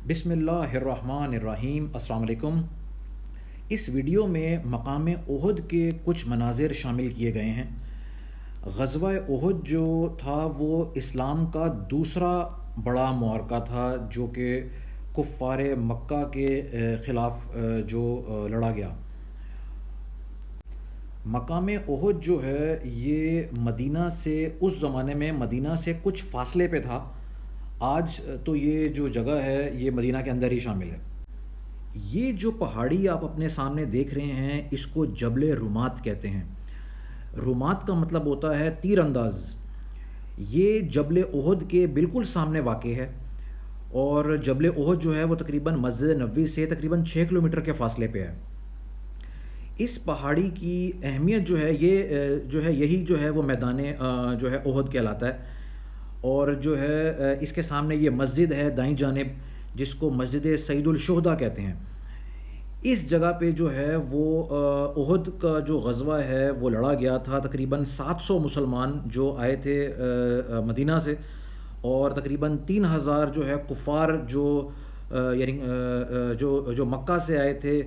بسم اللہ الرحمن الرحیم۔ السلام علیکم۔ اس ویڈیو میں مقام احد کے کچھ مناظر شامل کیے گئے ہیں۔ غزوہ احد جو تھا وہ اسلام کا دوسرا بڑا معرکہ تھا جو کہ کفار مکہ کے خلاف جو لڑا گیا۔ مقام احد جو ہے یہ مدینہ سے اس زمانے میں مدینہ سے کچھ فاصلے پہ تھا۔ آج تو یہ جو جگہ ہے یہ مدینہ کے اندر ہی شامل ہے۔ یہ جو پہاڑی آپ اپنے سامنے دیکھ رہے ہیں اس کو جبل رمات کہتے ہیں۔ رمات کا مطلب ہوتا ہے تیر انداز۔ یہ جبل احد کے بالکل سامنے واقع ہے، اور جبل احد جو ہے وہ تقریباً مسجد نبوی سے تقریباً 6 کلومیٹر کے فاصلے پہ ہے۔ اس پہاڑی کی اہمیت جو ہے یہ جو ہے یہی جو ہے وہ میدان جو ہے احد کہلاتا ہے، اور جو ہے اس کے سامنے یہ مسجد ہے دائیں جانب جس کو مسجد سید الشہداء کہتے ہیں۔ اس جگہ پہ جو ہے وہ احد کا جو غزوہ ہے وہ لڑا گیا تھا۔ تقریباً 700 مسلمان جو آئے تھے مدینہ سے، اور تقریباً 3000 جو ہے کفار جو یعنی جو مکہ سے آئے تھے،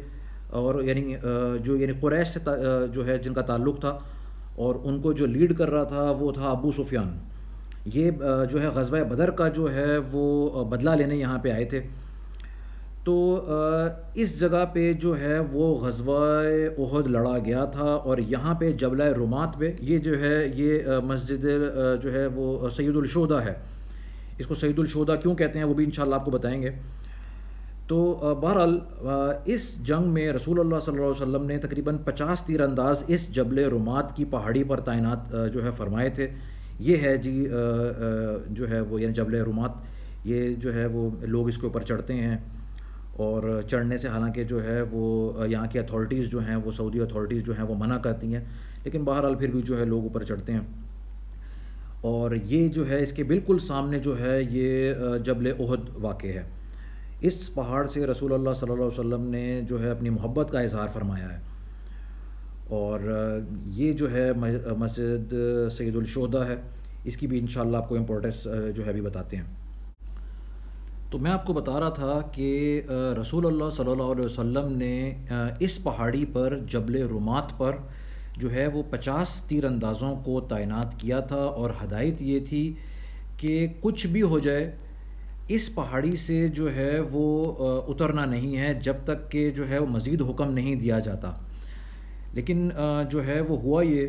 اور یعنی قریش سے جو ہے جن کا تعلق تھا، اور ان کو جو لیڈ کر رہا تھا وہ تھا ابو سفیان۔ یہ جو ہے غزوہ بدر کا جو ہے وہ بدلہ لینے یہاں پہ آئے تھے۔ تو اس جگہ پہ جو ہے وہ غزوہ احد لڑا گیا تھا، اور یہاں پہ جبل رمات پہ یہ جو ہے یہ مسجد جو ہے وہ سید الشہداء ہے۔ اس کو سید الشہداء کیوں کہتے ہیں وہ بھی انشاءاللہ آپ کو بتائیں گے۔ تو بہرحال اس جنگ میں رسول اللہ صلی اللہ علیہ وسلم نے تقریباً 50 تیر انداز اس جبل رمات کی پہاڑی پر تعینات جو ہے فرمائے تھے۔ یہ ہے جی جو ہے وہ یعنی جبل رمات، یہ جو ہے وہ لوگ اس کے اوپر چڑھتے ہیں، اور چڑھنے سے حالانکہ جو ہے وہ یہاں کی اتھارٹیز جو ہیں وہ سعودی اتھارٹیز جو ہیں وہ منع کرتی ہیں، لیکن بہرحال پھر بھی جو ہے لوگ اوپر چڑھتے ہیں۔ اور یہ جو ہے اس کے بالکل سامنے جو ہے یہ جبل احد واقع ہے۔ اس پہاڑ سے رسول اللہ صلی اللہ علیہ وسلم نے جو ہے اپنی محبت کا اظہار فرمایا ہے، اور یہ جو ہے مسجد سید الشہداء ہے، اس کی بھی انشاءاللہ آپ کو امپورٹنس جو ہے ابھی بتاتے ہیں۔ تو میں آپ کو بتا رہا تھا کہ رسول اللہ صلی اللہ علیہ وسلم نے اس پہاڑی پر جبل رمات پر جو ہے وہ 50 تیر اندازوں کو تعینات کیا تھا، اور ہدایت یہ تھی کہ کچھ بھی ہو جائے اس پہاڑی سے جو ہے وہ اترنا نہیں ہے جب تک کہ جو ہے وہ مزید حکم نہیں دیا جاتا۔ لیکن جو ہے وہ ہوا یہ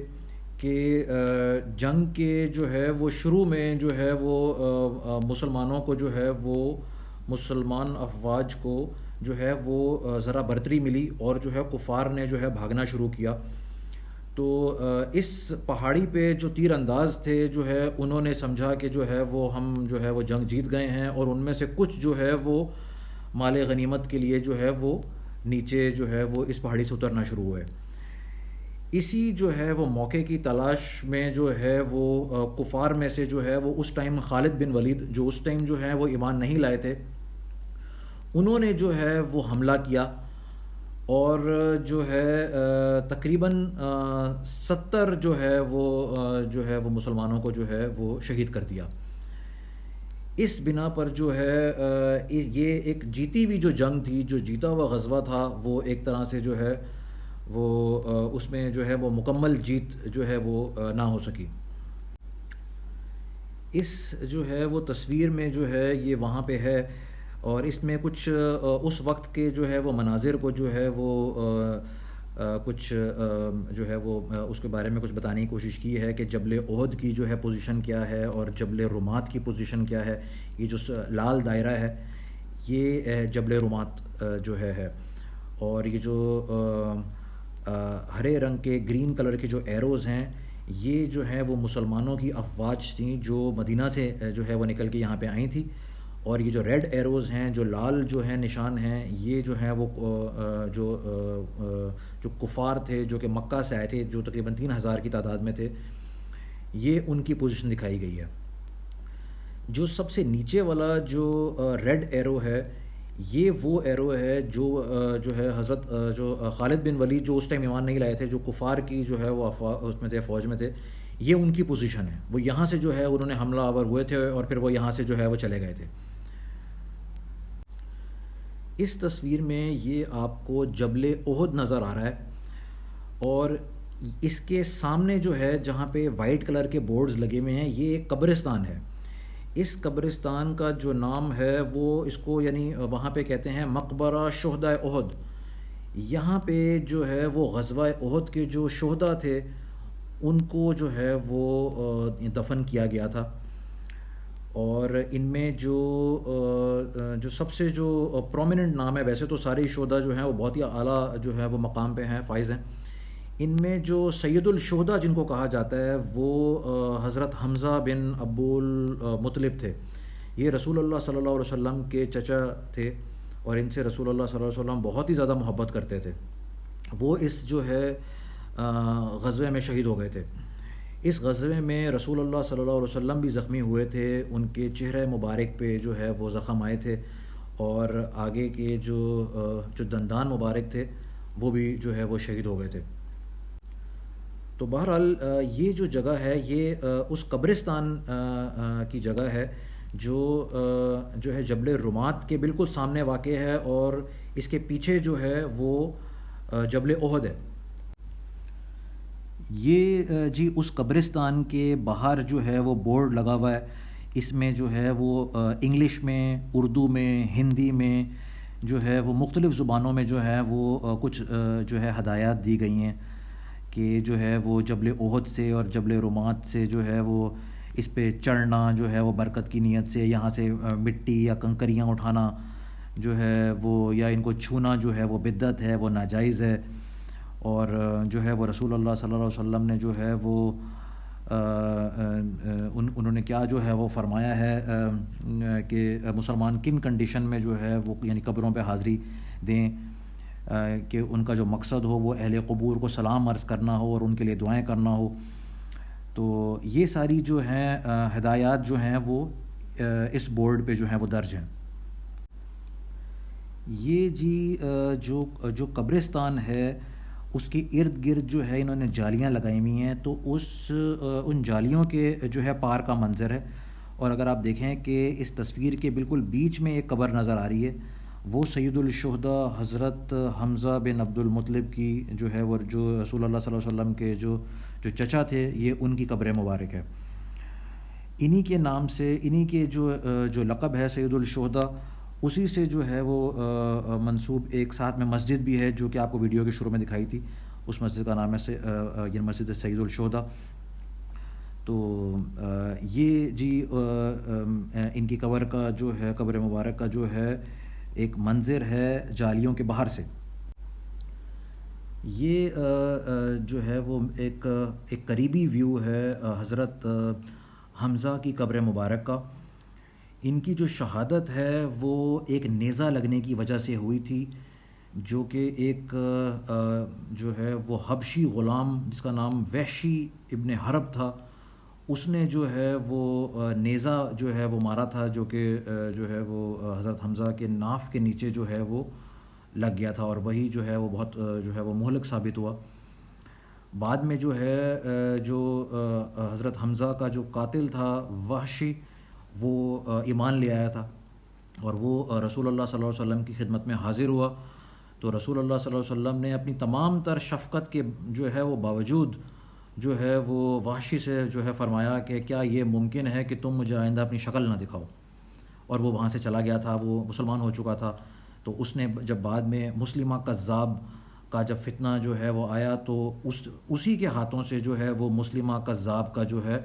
کہ جنگ کے جو ہے وہ شروع میں جو ہے وہ مسلمانوں کو جو ہے وہ مسلمان افواج کو جو ہے وہ ذرا برتری ملی، اور جو ہے کفار نے جو ہے بھاگنا شروع کیا۔ تو اس پہاڑی پہ جو تیر انداز تھے جو ہے انہوں نے سمجھا کہ جو ہے وہ ہم جو ہے وہ جنگ جیت گئے ہیں، اور ان میں سے کچھ جو ہے وہ مال غنیمت کے لیے جو ہے وہ نیچے جو ہے وہ اس پہاڑی سے اترنا شروع ہوئے۔ اسی جو ہے وہ موقع کی تلاش میں جو ہے وہ کفار میں سے جو ہے وہ اس ٹائم خالد بن ولید جو اس ٹائم جو ہے وہ ایمان نہیں لائے تھے، انہوں نے جو ہے وہ حملہ کیا، اور جو ہے تقریباً 70 جو ہے وہ مسلمانوں کو جو ہے وہ شہید کر دیا۔ اس بنا پر جو ہے یہ ایک جیتی ہوئی جو جنگ تھی، جو جیتا ہوا غزوہ تھا، وہ ایک طرح سے جو ہے وہ اس میں جو ہے وہ مکمل جیت جو ہے وہ نہ ہو سکی۔ اس جو ہے وہ تصویر میں جو ہے یہ وہاں پہ ہے، اور اس میں کچھ اس وقت کے جو ہے وہ مناظر کو جو ہے وہ کچھ جو ہے وہ اس کے بارے میں کچھ بتانے کی کوشش کی ہے کہ جبل احد کی جو ہے پوزیشن کیا ہے، اور جبل رمات کی پوزیشن کیا ہے۔ یہ جو لال دائرہ ہے یہ جبل رمات جو ہے، اور یہ جو ہرے رنگ کے گرین کلر کے جو ایروز ہیں یہ جو ہے وہ مسلمانوں کی افواج تھیں جو مدینہ سے جو ہے وہ نکل کے یہاں پہ آئی تھی، اور یہ جو ریڈ ایروز ہیں جو لال جو ہیں نشان ہیں یہ جو ہیں وہ جو کفار تھے جو کہ مکہ سے آئے تھے، جو تقریباً 3000 کی تعداد میں تھے، یہ ان کی پوزیشن دکھائی گئی ہے۔ جو سب سے نیچے والا جو ریڈ ایرو ہے یہ وہ ایرو ہے جو ہے حضرت جو خالد بن ولید جو اس ٹائم ایمان نہیں لائے تھے، جو کفار کی جو ہے وہ اس میں تھے فوج میں تھے، یہ ان کی پوزیشن ہے۔ وہ یہاں سے جو ہے انہوں نے حملہ آور ہوئے تھے، اور پھر وہ یہاں سے جو ہے وہ چلے گئے تھے۔ اس تصویر میں یہ آپ کو جبل احد نظر آ رہا ہے، اور اس کے سامنے جو ہے جہاں پہ وائٹ کلر کے بورڈز لگے ہوئے ہیں، یہ ایک قبرستان ہے۔ اس قبرستان کا جو نام ہے وہ اس کو یعنی وہاں پہ کہتے ہیں مقبرہ شہداء احد۔ یہاں پہ جو ہے وہ غزوہ احد کے جو شہداء تھے ان کو جو ہے وہ دفن کیا گیا تھا، اور ان میں جو سب سے جو پرومیننٹ نام ہے، ویسے تو سارے شہداء جو ہیں وہ بہت ہی اعلیٰ جو ہے وہ مقام پہ ہیں، فائز ہیں۔ ان میں جو سید الشہداء جن کو کہا جاتا ہے وہ حضرت حمزہ بن ابو المطلب تھے۔ یہ رسول اللہ صلی اللہ علیہ وسلم کے چچا تھے، اور ان سے رسول اللہ صلی اللہ علیہ وسلم بہت ہی زیادہ محبت کرتے تھے۔ وہ اس جو ہے غزوے میں شہید ہو گئے تھے۔ اس غزوے میں رسول اللہ صلی اللہ علیہ وسلم بھی زخمی ہوئے تھے، ان کے چہرہ مبارک پہ جو ہے وہ زخم آئے تھے، اور آگے کے جو دندان مبارک تھے وہ بھی جو ہے وہ شہید ہو گئے تھے۔ تو بہرحال یہ جو جگہ ہے یہ اس قبرستان کی جگہ ہے جو ہے جبل رمات کے بالکل سامنے واقع ہے، اور اس کے پیچھے جو ہے وہ جبل احد ہے۔ یہ جی اس قبرستان کے باہر جو ہے وہ بورڈ لگا ہوا ہے، اس میں جو ہے وہ انگلش میں، اردو میں، ہندی میں جو ہے وہ مختلف زبانوں میں جو ہے وہ کچھ جو ہے ہدایات دی گئی ہیں کہ جو ہے وہ جبل احد سے اور جبل رمات سے جو ہے وہ اس پہ چڑھنا جو ہے وہ برکت کی نیت سے، یہاں سے مٹی یا کنکریاں اٹھانا جو ہے وہ یا ان کو چھونا جو ہے وہ بدعت ہے، وہ ناجائز ہے، اور جو ہے وہ رسول اللہ صلی اللہ علیہ وسلم نے جو ہے وہ انہوں نے کیا جو ہے وہ فرمایا ہے کہ مسلمان کن کنڈیشن میں جو ہے وہ یعنی قبروں پہ حاضری دیں، کہ ان کا جو مقصد ہو وہ اہل قبور کو سلام عرض کرنا ہو اور ان کے لیے دعائیں کرنا ہو۔ تو یہ ساری جو ہیں ہدایات جو ہیں وہ اس بورڈ پہ جو ہیں وہ درج ہیں۔ یہ جی جو قبرستان ہے اس کے ارد گرد جو ہے انہوں نے جالیاں لگائی ہوئی ہیں، تو ان جالیوں کے جو ہے پار کا منظر ہے، اور اگر آپ دیکھیں کہ اس تصویر کے بالکل بیچ میں ایک قبر نظر آ رہی ہے، وہ سید الشہداء حضرت حمزہ بن عبد المطلب کی جو ہے وہ جو رسول اللہ صلی اللہ علیہ وسلم کے جو چچا تھے، یہ ان کی قبر مبارک ہے۔ انہی کے نام سے، انہی کے جو لقب ہے سید الشہداء، اسی سے جو ہے وہ منسوب ایک ساتھ میں مسجد بھی ہے جو کہ آپ کو ویڈیو کے شروع میں دکھائی تھی، اس مسجد کا نام ہے یہ مسجد سید الشہداء۔ تو یہ جی ان کی قبر کا جو ہے قبر مبارک کا جو ہے ایک منظر ہے جالیوں کے باہر سے۔ یہ جو ہے وہ ایک قریبی ویو ہے حضرت حمزہ کی قبر مبارک کا۔ ان کی جو شہادت ہے وہ ایک نیزہ لگنے کی وجہ سے ہوئی تھی، جو کہ ایک جو ہے وہ حبشی غلام جس کا نام وحشی ابن حرب تھا، اس نے جو ہے وہ نیزہ جو ہے وہ مارا تھا، جو کہ جو ہے وہ حضرت حمزہ کے ناف کے نیچے جو ہے وہ لگ گیا تھا، اور وہی جو ہے وہ بہت جو ہے وہ مہلک ثابت ہوا۔ بعد میں جو ہے جو حضرت حمزہ کا جو قاتل تھا وحشی، وہ ایمان لے آیا تھا، اور وہ رسول اللہ صلی اللہ علیہ وسلم کی خدمت میں حاضر ہوا۔ تو رسول اللہ صلی اللہ علیہ وسلم نے اپنی تمام تر شفقت کے جو ہے وہ باوجود جو ہے وہ وحشی سے جو ہے فرمایا کہ کیا یہ ممکن ہے کہ تم مجھے آئندہ اپنی شکل نہ دکھاؤ، اور وہ وہاں سے چلا گیا تھا، وہ مسلمان ہو چکا تھا۔ تو اس نے جب بعد میں مسلمہ کذاب کا جب فتنہ جو ہے وہ آیا، تو اسی کے ہاتھوں سے جو ہے وہ مسلمہ کذاب کا جو ہے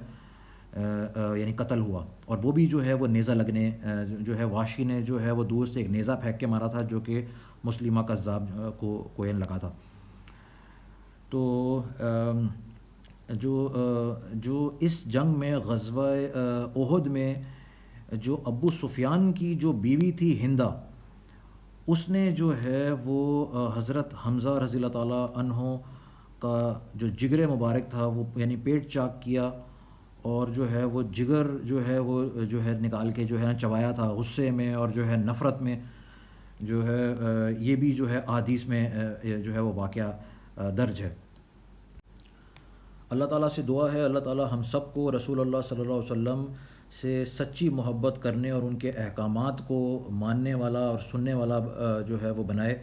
یعنی قتل ہوا، اور وہ بھی جو ہے وہ نیزہ لگنے جو ہے وحشی نے جو ہے وہ دور سے ایک نیزہ پھینک کے مارا تھا، جو کہ مسلمہ کذاب کو لگا تھا۔ تو جو اس جنگ میں غزوہ احد میں جو ابو سفیان کی جو بیوی تھی ہندہ، اس نے جو ہے وہ حضرت حمزہ رضی اللہ تعالیٰ عنہ کا جو جگر مبارک تھا وہ یعنی پیٹ چاک کیا، اور جو ہے وہ جگر جو ہے وہ جو ہے نکال کے جو ہے چبایا تھا غصے میں اور جو ہے نفرت میں، جو ہے یہ بھی جو ہے احادیث میں جو ہے وہ واقعہ درج ہے۔ اللہ تعالیٰ سے دعا ہے اللہ تعالیٰ ہم سب کو رسول اللہ صلی اللہ علیہ وسلم سے سچی محبت کرنے اور ان کے احکامات کو ماننے والا اور سننے والا جو ہے وہ بنائے.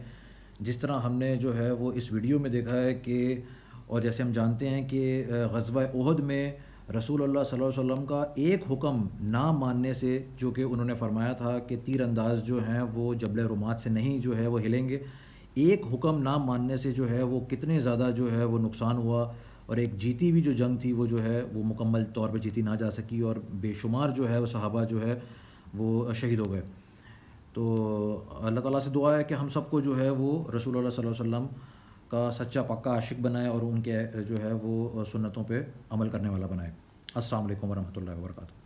جس طرح ہم نے جو ہے وہ اس ویڈیو میں دیکھا ہے کہ، اور جیسے ہم جانتے ہیں کہ غزوہ احد میں رسول اللہ صلی اللہ علیہ وسلم کا ایک حکم نہ ماننے سے، جو کہ انہوں نے فرمایا تھا کہ تیر انداز جو ہیں وہ جبل رومات سے نہیں جو ہے وہ ہلیں گے، ایک حکم نہ ماننے سے جو ہے وہ کتنے زیادہ جو ہے وہ نقصان ہوا، اور ایک جیتی ہوئی جو جنگ تھی وہ جو ہے وہ مکمل طور پہ جیتی نہ جا سکی، اور بے شمار جو ہے وہ صحابہ جو ہے وہ شہید ہو گئے. تو اللہ تعالیٰ سے دعا ہے کہ ہم سب کو جو ہے وہ رسول اللہ صلی اللہ علیہ وسلم کا سچا پکا عاشق بنائے اور ان کے جو ہے وہ سنتوں پہ عمل کرنے والا بنائے. السلام علیکم ورحمۃ اللہ وبرکاتہ.